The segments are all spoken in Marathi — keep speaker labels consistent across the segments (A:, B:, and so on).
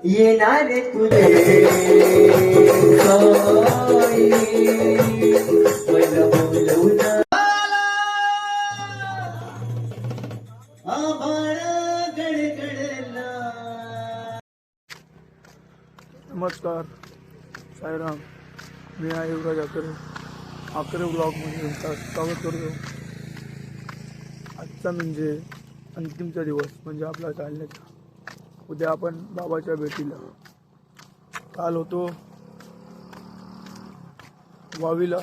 A: येणार तुझे
B: नमस्कार, साईराम. मी आहे युवराज आकरे ब्लॉगमध्ये तुमचं स्वागत करतो. आजचा म्हणजे अंतिमचा दिवस, म्हणजे आपला चालण्याचा. उद्या आपण बाबाच्या भेटीला. काल होतो वावीला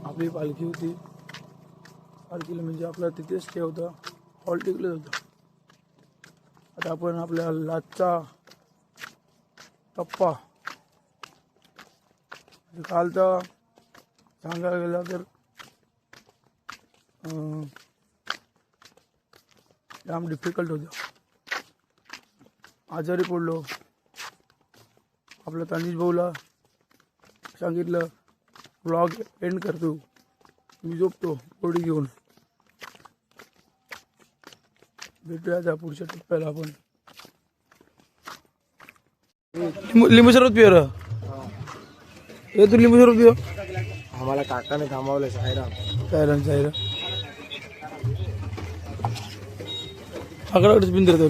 B: आपली पालखी होती. पालखीला म्हणजे आपला तिथेच स्टे होता, हॉल टिकलेच होतं. आता आपण आपल्या लाचचा टप्पा कालचा सांगायला गेला तर जाम डिफिकल्ट होतं. आजारी पडलो. आपल्या तनिष भाऊला सांगितलं व्लॉग एंड करतो, मी झोपतो गोडी घेऊन. भेटूया त्या पुढच्या टप्प्याला. आपण लिंबू सरबत पिवर हे तू लिंबू सरबत पिव.
C: आम्हाला काकाने थांबवलं. साईराम
B: आकडाकडेच पिंद राहतो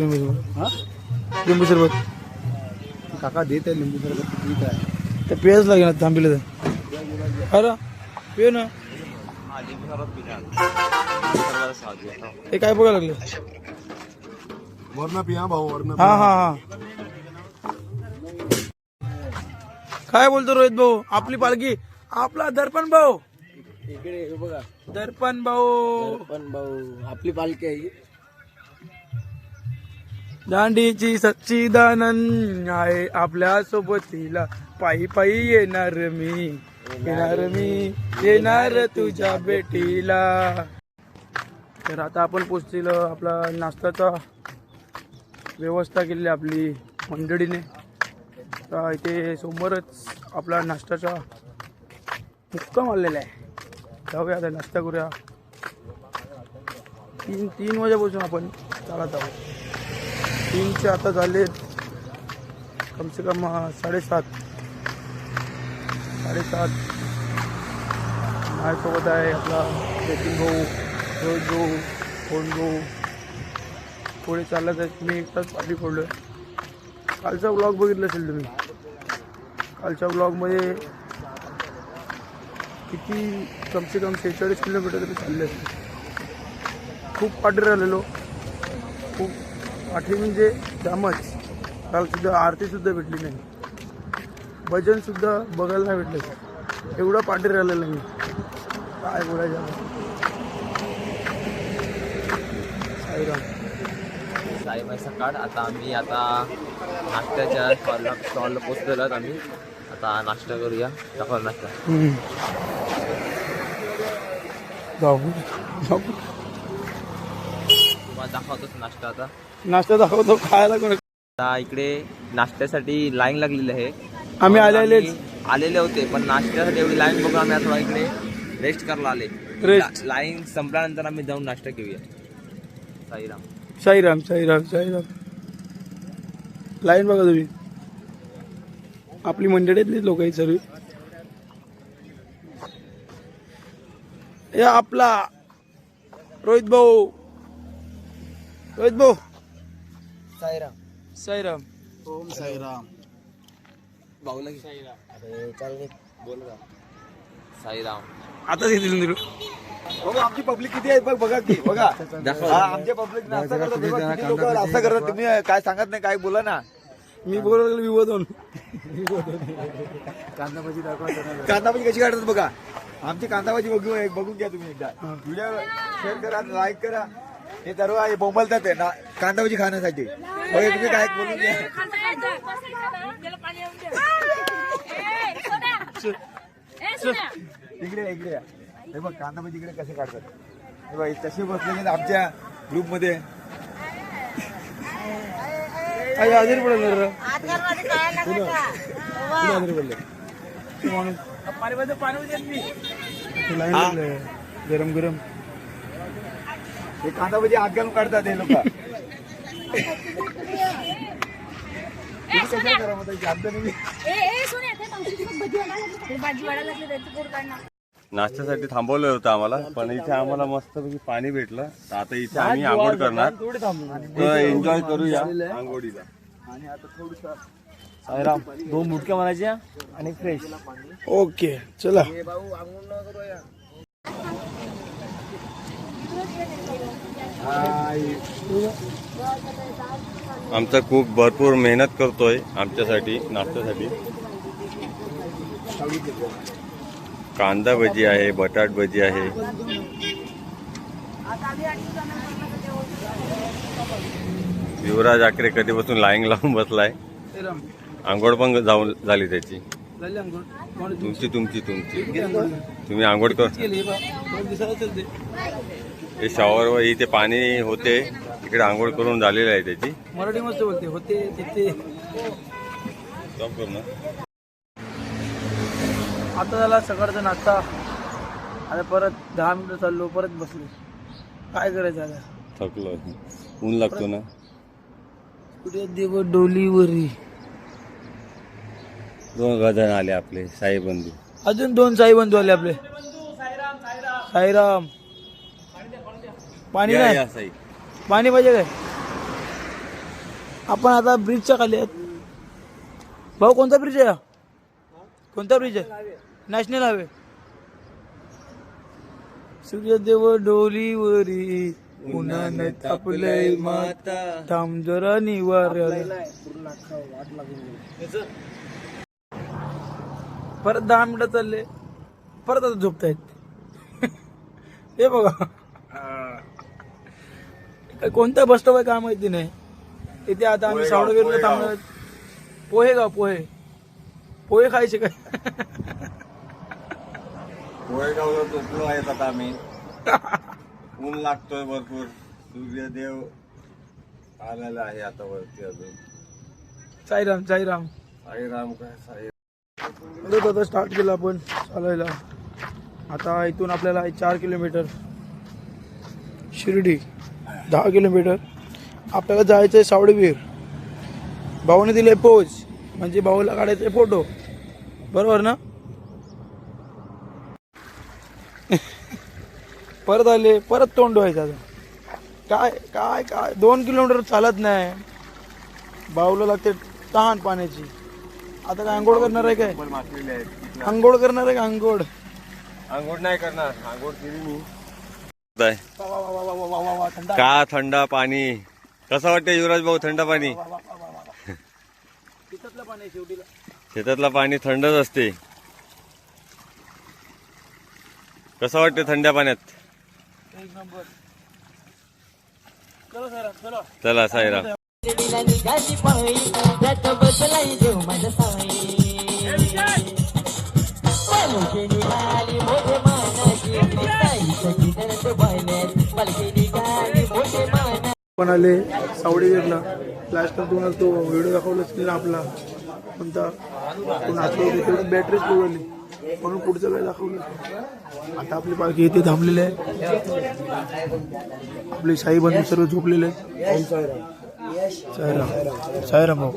B: लिंबू सरबत.
C: काका देत आहे लिंबू सरबत. ठीक आहे,
B: ते पियाच लागेल ना थांबले तर. अरे पिऊ ना. हे काय बघायला लागले.
C: वरण पिया भाऊ, वरण.
B: हा काय बोलतो रोहित भाऊ. आपली पालखी, आपला दर्पण भाऊ.
C: इकडे बघा,
B: दर्पण भाऊ.
C: आपली पालखी आहे.
B: दांडीची सच्चिदानंद आहे आपल्या सोबतीला. पायी पायी येणार तुझ्या भेटीला. तर आता आपण पोचलेलो. आपला नाश्त्याचा व्यवस्था केली आपली मंडळीने. तर इथे समोरच आपला नाश्त्याचा मुक्काम आलेला आहे. जाऊया आता नाश्ता करूया. तीन वाजेपासून आपण चालत आहोत. 3चे आता झालेत कमसे कम 7:30. माझ्यासोबत आहे आपला जतीन भाऊ, रोहित भाऊ, फोन भाऊ. पुढे चालत आहेत. मी एकटाच पाठी पडलोय. कालचा व्लॉग बघितला असेल तुम्ही. कालच्या व्लॉगमध्ये किती कमसे कम 46 किलोमीटर तरी चालले असते. खूप पाठी राहिलेलो. खूप पाठी म्हणजे जामच. कालसुद्धा आरतीसुद्धा भेटली नाही, भजनसुद्धा बघायला नाही भेटलं. एवढं पाठी राहिलेलं मी काय बोलायचं.
D: साईबाई सकाळ. आता आम्ही नाश्त्याच्या स्टॉलला पोचलेलो आहोत. आम्ही आता नाश्ता करूया. दाखवा नाश्ता. तुम्हाला दाखवतोच नाश्ता. आता
B: नाश्ता दाखवतो, खायला कोण.
D: आता इकडे नाश्त्यासाठी लाईन लागलेली आहे.
B: आम्ही
D: आलेले होते, पण नाश्त्यासाठी एवढी लाईन बघून आम्ही थोडा इकडे रेस्ट करायला आले. लाईन संपल्यानंतर आम्ही जाऊन नाश्ता घेऊया. साईराम.
B: लाईन बघा तुम्ही. आपली मंडळीतलीच लोक आहेत सर्व. या आपला रोहित भाऊ. साईराम.
C: ओम साईराम.
D: भाऊला बोल का. साईराम.
B: आताच येतील.
C: आमची पब्लिक किती आहे बघा की. बघा आमचे पब्लिक असं करतात. तुम्ही काय सांगत नाही, काय बोला ना.
B: मी बोलायला विवादून
C: कांदाभाजी कशी काढतात बघा. आमची कांदाभाजी बघून घ्या तुम्ही. एकदा व्हिडिओ शेअर करा, लाईक करा. हे सर्व बोंबलतात ना कांदाभाजी खाण्यासाठी. तुम्ही काय बोलून घ्या. इकडे या. हे बघ कांदाभाजी इकडे कसे काढतात. हे बघ तसे बसलेले आमच्या ग्रुपमध्ये.
B: आई आजारी पडेल रे.
E: आजकालमध्ये काय लागायचा
B: आजारी पडले माणूस ते लाईन लागलंय. गरम गरम
C: हे कांदा भजी आत घालून काढतात हे लोक.
F: नाश्त्यासाठी थांबवलं होतं आम्हाला, पण इथे आम्हाला मस्तपैकी पाणी भेटलं. तर आता इथे आम्ही आंघोळ करणार, तर एन्जॉय करूया आंघोळीला.
C: आणि आता थोडस
D: साईराम 2 मुटक्या म्हणायच्या आणि फ्रेश.
B: ओके चला.
F: आमचा खूप भरपूर मेहनत करतोय आमच्यासाठी नाश्त्यासाठी. कांदा भजी आहे, बटाट भजी आहे. युवराज आखरे कधीपासून लाईन लावून बसलाय. आंघोळ पण जाऊन झाली त्याची. तुमची तुम्ही आंघोळ कर. हे शॉवरवर इथे पाणी होते, इकडे आंघोळ करून झालेली आहे त्याची.
B: मराठी मस्त बोलते होते तिथे.
F: स्टॉप कर ना.
B: आता झाला सकाळचा नाश्ता. आता परत 10 मिनिटं चाललो, परत बसलो. काय करायचं आता.
F: थकलो, ऊन लागतो ना.
B: कुठे देव डोलीवरी.
F: 2 गजन आले आपले साई बंधू.
B: अजून 2 साई बंधू आले आपले. साईराम. पाणी
F: या,
B: नाही.
F: या साई.
B: पाणी पाहिजे काय. आपण आता ब्रिजच्या खाली आहेत. भाऊ कोणता ब्रिज आहे. कोणता ब्रिज आहे. National highway. सूर्यदेव डोलीवरी उन्हाने तापले माता थांब जरा निवार. परत 10 मिनिटं चालले, परत आता झोपतायत. हे बघा कोणता बस स्टॉप आहे काय माहिती नाही. इथे आता आम्ही सावडवीरला थांबणार. पोहे खायचे काय.
F: कोळेगावला झोपलो आहेत आता आम्ही. ऊन लागतोय भरपूर. सूर्यदेव आलेला आहे आता वरती अजून.
B: साईराम साईराम.
F: साईराम काय साई.
B: आता स्टार्ट केलं आपण चालायला. आता इथून आपल्याला 4 किलोमीटर शिर्डी, 10 किलोमीटर. आपल्याला जायचं आहे सावडवीर. भाऊने दिले पोज, म्हणजे भाऊला काढायचे फोटो. बरोबर ना. परत आले, परत तोंड धुवायचं. काय काय काय 2 किलोमीटर चालत नाही. भाऊला लागते तहान पाण्याची. आता काय आंघोळ करणार आहे काय. आंघोळ करणार आहे का. आंघोळ
F: नाही करणार. आंघोळ केली मी.
B: थंड.
F: का थंड पाणी. कसं वाटतं युवराज भाऊ थंड पाणी.
B: शेतातलं पाणी शेवटीला.
F: शेतातलं पाणी थंडच असते. कसं वाटतं थंड पाण्यात.
B: एक नंबर. चलो साईराम चलो.
F: चला साईराम.
B: पण आले सावडीवीरला. लास्ट टाइम तुम्हाला तो व्हिडिओ दाखवला असेल ना आपला कोणता. तो नाचलो होते तेवढी बॅटरीच उडवली, म्हणून पुढचं काय दाखवलं. आता आपली पालखी इथे थांबलेली आहे. आपले साई बंधू सर्व झोपलेले आहेत. साईराम साईराम भाऊ.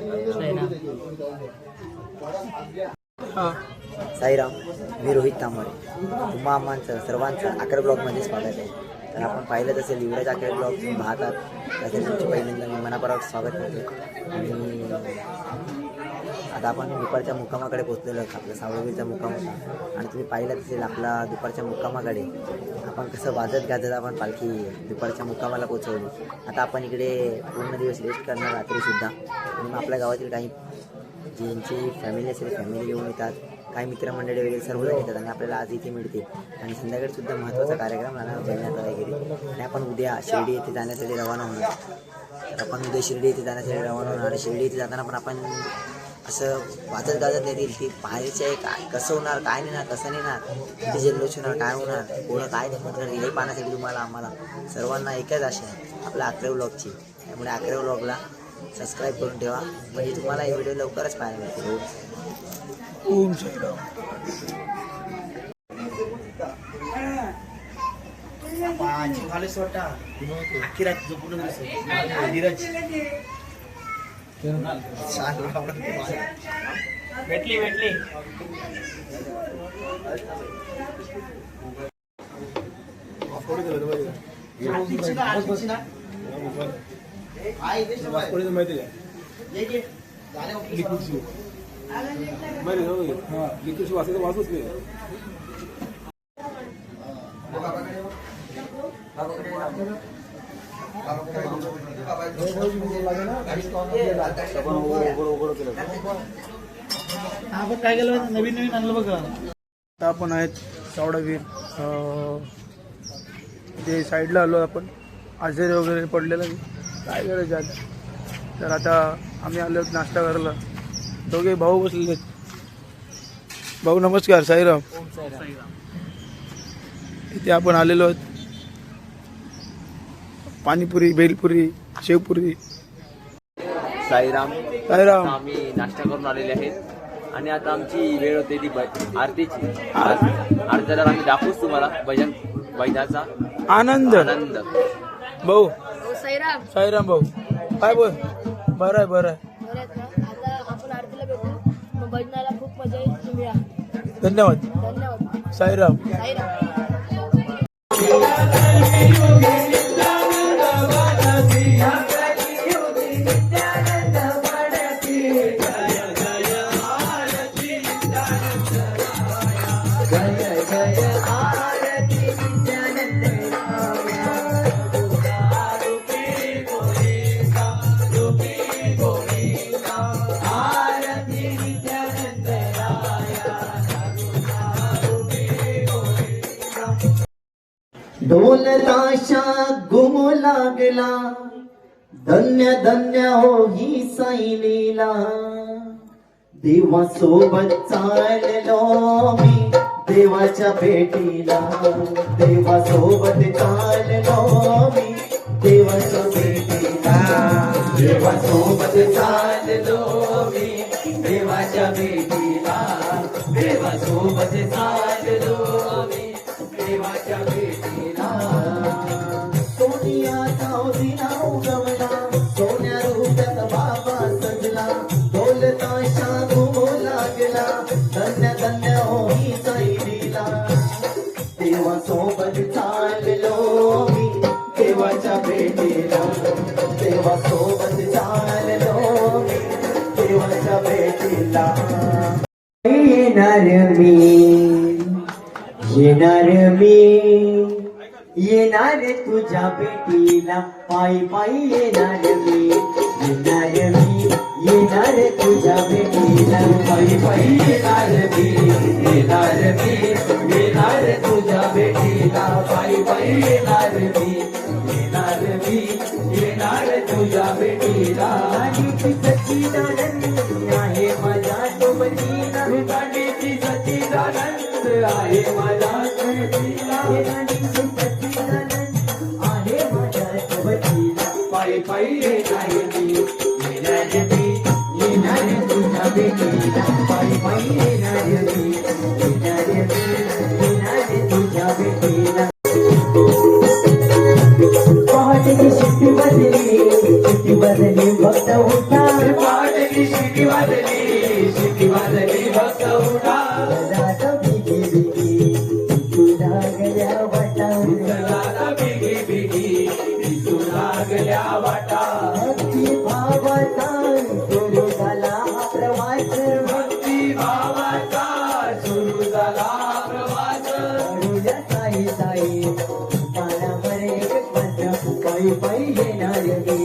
B: हा
G: साईराम. मी रोहित तांबरे. तुम्हा आम्हांचं सर्वांचं आकर ब्लॉगमध्ये स्वागत आहे. तर आपण पाहिलं तसेल युवराज आकर ब्लॉग तुम्ही पाहतात, त्यासाठी तुमचे पहिल्यांदा मी मनापासून स्वागत करते. आणि आता आपण दुपारच्या मुक्कामाकडे पोहोचलेलो आहोत. आपल्या सावळवीरचा मुक्काम होता आणि तुम्ही पाहिलं असेल आपला दुपारच्या मुक्कामाकडे आपण कसं वाजत गाजत आपण पालखी दुपारच्या मुक्कामाला पोहोचवली. आता आपण इकडे पूर्ण दिवस रेस्ट करणार रात्रीसुद्धा. आणि मग आपल्या गावातील काही ज्यांची फॅमिली असेल फॅमिली घेऊन येतात, काही मित्रमंडळी वगैरे सर्वजण येतात आणि आपल्याला आज इथे मिळते. आणि संध्याकाळीसुद्धा महत्त्वाचा कार्यक्रम राहणार खेळण्याचा वगैरे. आणि आपण उद्या शिर्डी येथे जाण्यासाठी रवाना होणार. तर आपण उद्या शिर्डी येथे जाण्यासाठी रवाना होणार. आणि शिर्डी येथे जाताना पण आपण असं वाजत गाजत येतील की पाहायचे आहे काय कसं होणार, काय नेणार कसं नेणार, किती जल्लोष होणार, काय होणार, कोणं काय म्हणणार हे पाहण्यासाठी तुम्हाला आम्हाला सर्वांना एकच आशा आहे आपल्या आकरे व्लॉगची. त्यामुळे आकरे व्लॉगला सबस्क्राईब करून ठेवा म्हणजे तुम्हाला हे व्हिडिओ लवकरच पाहायला मिळतील.
B: ओम साईराम. आता आपण आहेत चावडावीर ते साईडला आलो आपण. आजारी वगैरे पडलेला काय करायचं आता. तर आता आम्ही आलो नाश्ता करायला. दोघे भाऊ बसलेले. भाऊ नमस्कार. साईराम. इथे आपण आलेलो आहोत. पाणीपुरी, भेलपुरी, शेवपुरी.
D: साईराम.
B: साईराम.
D: आम्ही नाश्ता करून आलेले आहेत आणि आता आमची वेळ होते ती आरतीची. आरतीला आम्ही दाखवूच तुम्हाला भजनाचा
B: आनंद.
D: आनंद.
B: भाऊ
E: साईराम.
B: साईराम भाऊ काय बोल. बरं आहे बरं आहे.
E: आता आपण आरतीला भेटू. मग भजनाला खूप मजा येईल. तुम्ही या.
B: धन्यवाद.
E: धन्यवाद.
B: साईराम.
E: साईराम.
A: ढोल ताशा घुमू लागला. धन्य धन्य हो ही साईलीला. देवा सोबत चाललो मी देवाच्या भेटीला. देवा सोबत चाललो मी देवाच्या भेटीला. देवा सोबत चाललो मी देवाच्या भेटीला. देवा सोबत चाललो मी देवाच्या भेटीला. सोनियाचा दिना उगवला. सोन्या रूपात बाबा सजला. ढोल ताशा घुमू लागला. धन्य धन्य होई साईलीला. देवा सोबत चाललो मी देवाच्या भेटीला. देवा सोबत चाललो मी देवाच्या भेटीला. येणार मी येणार तुझ्या भेटीला. पायी पायी येणार मी येणार तुझ्या भेटीला. पायी पायी येणार मी येणार तुझ्या भेटीला. पायी पायी येणार मी येणार तुझ्या भेटीला. गाडीची सच्चिदानंद आहे माझ्या सोबतीला. गाडीची सच्चिदानंद आहे माझ्या सोबतीला. गाडीची सच्चिदानंद आहे माझ्या सोबतीला. पायी पायी येणार मी येणार तुझ्या भेटीला. पायी पायी येणार मी येणार तुझ्या भेटीला. पहाटेची शिट्टी वाजली भक्त उठा. पहाटेची शिट्टी वाजली भक्त उठा. दादा बिगी बिगी तू लागल्या वाटा. दादा बिगी बिगी तू लागल्या वाटा. भक्ती भावाचा सुरू झाला प्रवास. भक्ती भावाचा सुरू झाला प्रवास. करूया साई साई पाण्यावर एक पत्र. पायी पायी येणार मी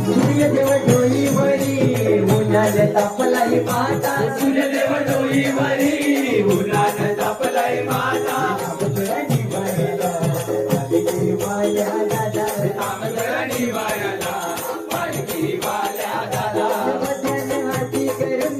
A: सूर्यदेव डोईवरी उन्हात तापलाई माता. सूर्यदेव डोईवरी उन्हात तापलाई माता. वाल्या दादा. हाती करून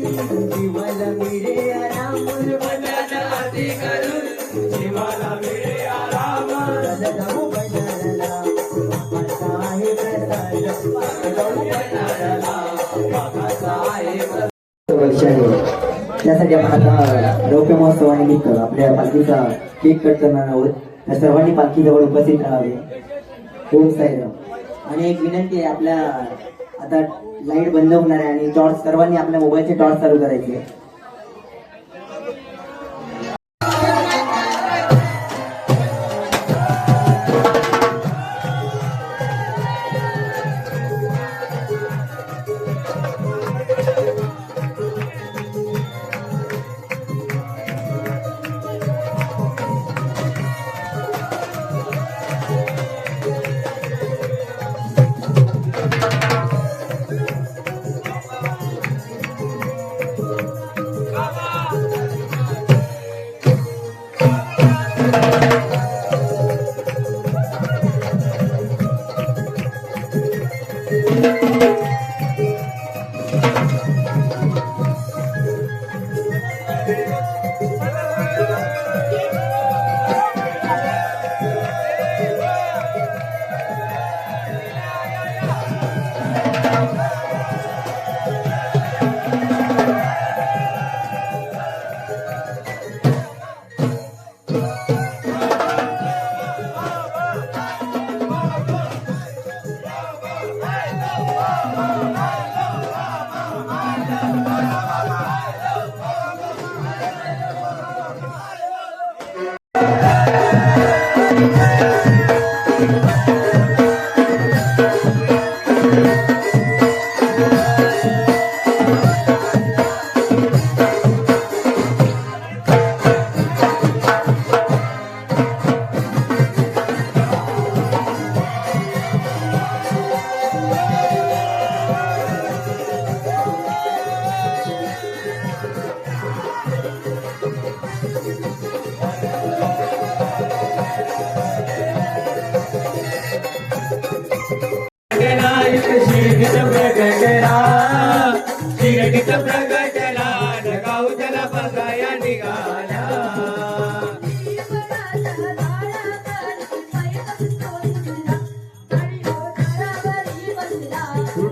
G: त्यासाठी आपण आता रौप्य महोत्सवानिमित्त आपल्या पालखीचा केक कट करणार आहोत. तर सर्वांनी पालखीजवळ उपस्थित राहावे. ओम साईराम. आणि एक विनंती आहे, आपल्या आता लाईट बंद होणार आहे आणि टॉर्च सर्वांनी आपल्या मोबाईलचे टॉर्च चालू करायचे.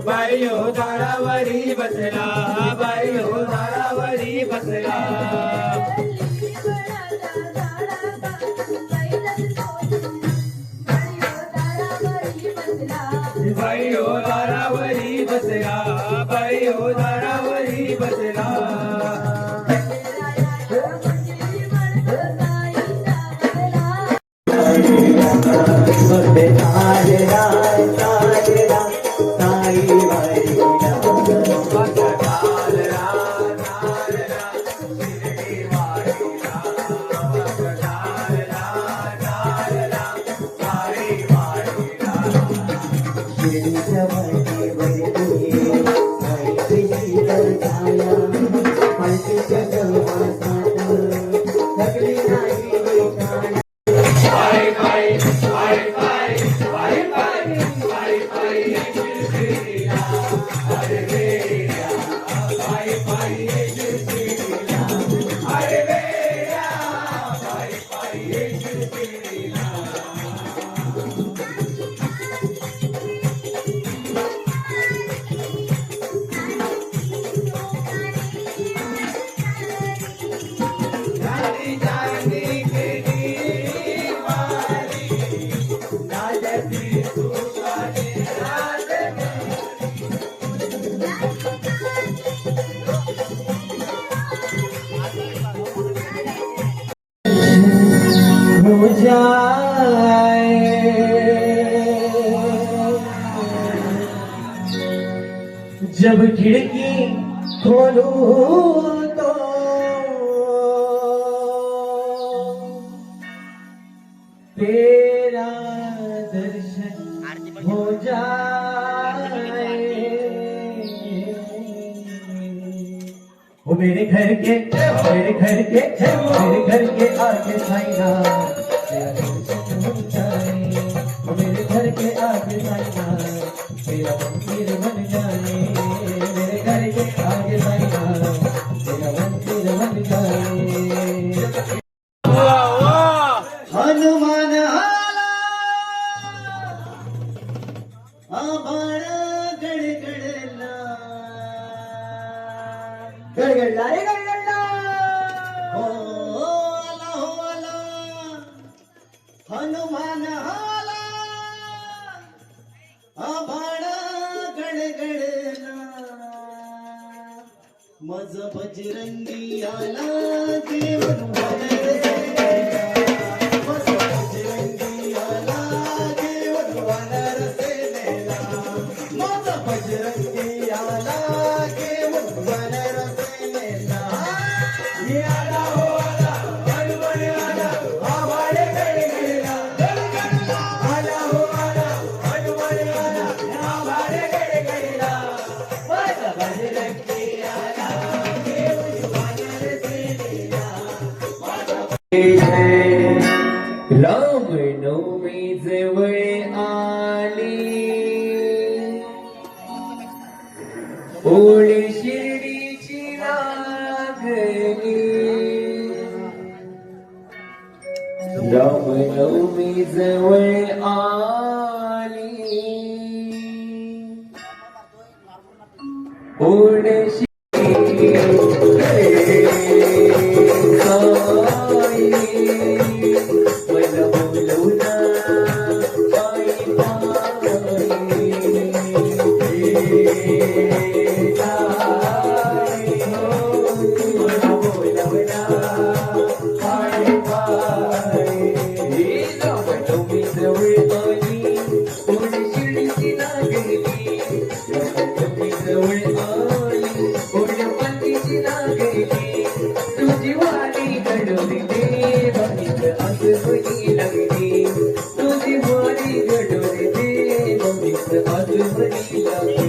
A: बायो दारावरी बसला, बायो दारावरी बसला. बायो दारावरी बसला, बायो दारावरी बसला. जब खिड़की खोलूं तो तेरा दर्शन हो जाए. वो मेरे घर के आगे साइना तेरा दर्शन हो जाए. वो मेरे घर के आगे साइना तेरा मंदिर बन जाए. मेरे घर के आगे साइना तेरा मंदिर बन जाए. हनुमान आला आभाळ गडगडला गडगडला रे गडगडला. आला जीवन वानरसे नेला माझा बजरंगी आला जीवन वानरसे नेला माझा बजरंगी आला जीवन वानरसे नेला ये आला हो आला हनुमान आला आभाळे गडगडला आला हो आला हनुमान आला आभाळे गडगडला माझा बजरंगी आला जीवन वानरसे नेला रामनवमी जवळ आली ओळ शिर्डीची लागली रामनवमी जवळ आली ओळ शिर्डी मला बोलवना पायी तुझी वाणी घडवली आजूबाजी लागली तुझी वाणी घडवली आजूबाजी लागली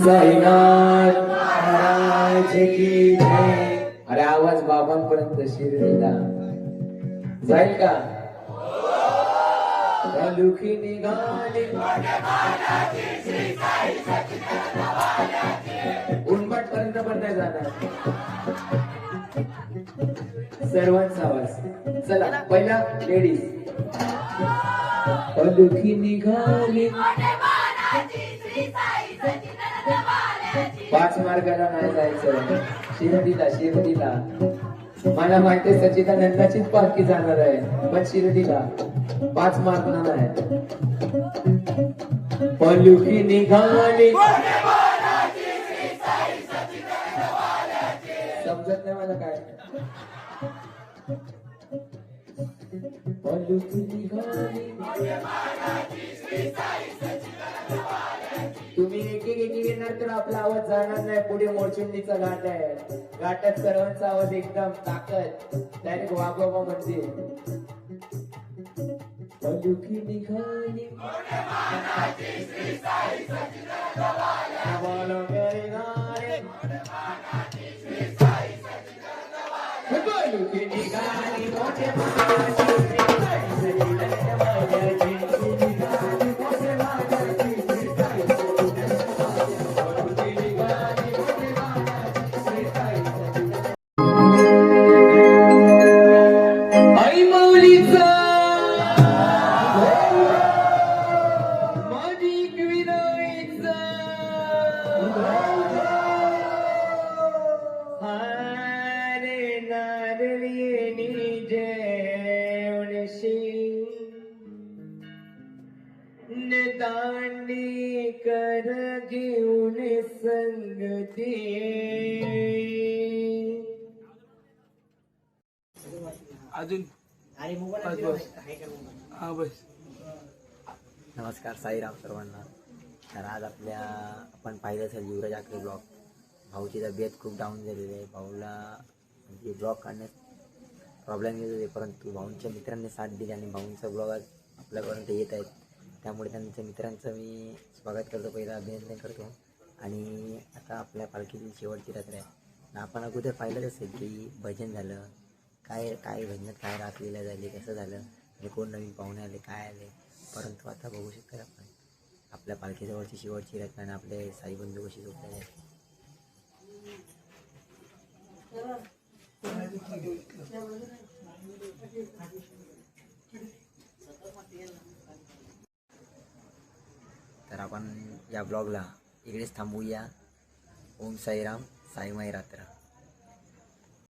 A: साईनाथ महाराज की जय. अरे आवाज बाबांपर्यंत शिर्डीला जाईल का? लुखी निघाली उनबट पर्यंत पण नाही जाणार. सर्वांचा आवाज. चला पहिला लेडीज. लुखी निघाली 5 मार्गाला नाही जायचं. शिर्डीला मला माहिती सच्चिदानंदाचीच पालखी जाणार आहे पण शिर्डीला 5 मार्गाला नाही. पलुखी निघाली समजत नाही मला काय. पलुखी निघाली तुम्ही एक येणार तर आपला आवाज जाणार नाही. पुढे मोरचुंडीचा घाट आहे. घाटात सर्वांचा आवाज एकदम ताकद डायरेक्ट वाघोबा म्हणते. पलुखी निघाली पलुखी निघाली आई माऊलीचा माझी विनोईचा हारे नारळी जेवणशी दांडी कर घेऊन संगती.
B: अजून हा बस.
G: नमस्कार साईराम सर्वांना. तर आज आपण पाहिलं असेल युवराज आखरे ब्लॉग. भाऊची तब्येत खूप डाऊन झालेली आहे. भाऊला म्हणजे ब्लॉग काढण्यात प्रॉब्लेम येत होते परंतु भाऊंच्या मित्रांनी साथ दिली आणि भाऊंचा ब्लॉग आज आपल्यापर्यंत येत आहेत. त्यामुळे त्यांच्या मित्रांचं मी स्वागत करतो. पहिला अभिनंदन करतो. आणि आता आपल्या पालखीतील शेवटची रात्र आहे. आपण अगोदर पाहिलंच असेल की भजन झालं काय भजनात काय राखलेलं झाले कसं झालं आणि कोण नवीन पाहुणे आले काय आले. परंतु आता बघू शकता आपण आपल्या पालखीजवळची शेवटची रात्र आणि आपले साईबंधू कशी झोपलेले आहेत. तर आपण या ब्लॉगला इकडेच थांबूया. ओम साईराम, साईमाई रात्र.